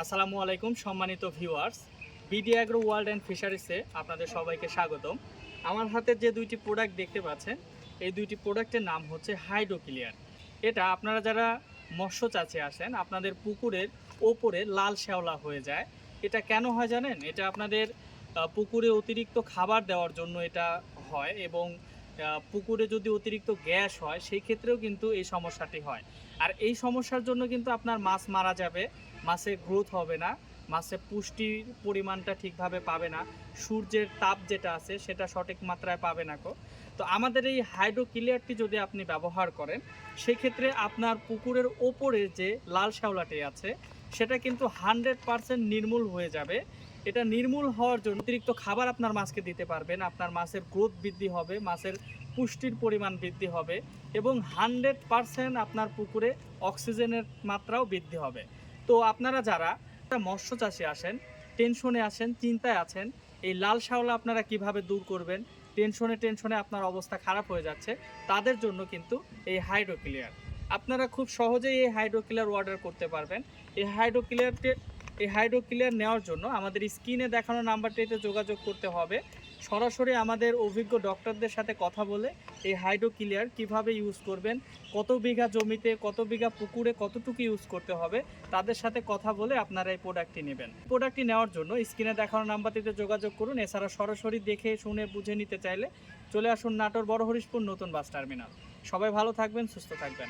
আসসালামু আলাইকুম সম্মানিত viewers, BD agro world and ফিশারিসে আপনাদের সবাইকে স্বাগতম। আমার হাতে যে দুইটি প্রোডাক্ট দেখতে পাচ্ছেন, এই দুইটি প্রোডাক্টের নাম হচ্ছে হাইড্রো ক্লিয়ার। এটা আপনারা যারা মৎস্য চাষে আসেন, আপনাদের পুকুরের ওপরে লাল শ্যাওলা হয়ে যায়। এটা কেন হয় জানেন? এটা আপনাদের পুকুরে অতিরিক্ত খাবার দেওয়ার জন্য এটা হয়, এবং পুকুরে যদি অতিরিক্ত গ্যাস হয় সেই ক্ষেত্রেও কিন্তু এই সমস্যাটি হয়। আর এই সমস্যার জন্য কিন্তু আপনার মাছ মারা যাবে, মাছের গ্রোথ হবে না, মাছের পুষ্টির পরিমাণটা ঠিকভাবে পাবে না, সূর্যের তাপ যেটা আছে সেটা সঠিক মাত্রায় পাবে না। তো আমাদের এই হাইড্রো ক্লিয়ারটি যদি আপনি ব্যবহার করেন, সেক্ষেত্রে আপনার পুকুরের ওপরে যে লাল শ্যাওলাটি আছে সেটা কিন্তু 100% নির্মূল হয়ে যাবে। এটা নির্মূল হওয়ার জন্য অতিরিক্ত খাবার আপনার মাছকে দিতে পারবেন, আপনার মাছের গ্রোথ বৃদ্ধি হবে, মাছের পুষ্টির পরিমাণ বৃদ্ধি হবে, এবং 100% আপনার পুকুরে অক্সিজেনের মাত্রাও বৃদ্ধি হবে। তো আপনারা যারা মৎস্য চাষে আসেন, টেনশনে আসেন, চিন্তায় আছেন, এই লাল শ্যাওলা আপনারা কিভাবে দূর করবেন, টেনশনে আপনার অবস্থা খারাপ হয়ে যাচ্ছে, তাদের জন্য কিন্তু এই হাইড্রো ক্লিয়ার। আপনারা খুব সহজেই এই হাইড্রো ক্লিয়ার অর্ডার করতে পারবেন। এই হাইড্রো ক্লিয়ার নেওয়ার জন্য আমাদের স্ক্রিনে দেখানো নাম্বারটিতে যোগাযোগ করতে হবে। সরাসরি আমাদের অভিজ্ঞ ডক্টরদের সাথে কথা বলে এই হাইড্রো ক্লিয়ার কীভাবে ইউজ করবেন, কত বিঘা জমিতে, কত বিঘা পুকুরে কতটুকু ইউজ করতে হবে, তাদের সাথে কথা বলে আপনারা এই প্রোডাক্টটি নেবেন। প্রোডাক্টটি নেওয়ার জন্য স্ক্রিনে দেখানো নাম্বারটিতে যোগাযোগ করুন। এছাড়া সরাসরি দেখে শুনে বুঝে নিতে চাইলে চলে আসুন নাটোর বড় হরিশপুর নতুন বাস টার্মিনাল। সবাই ভালো থাকবেন, সুস্থ থাকবেন।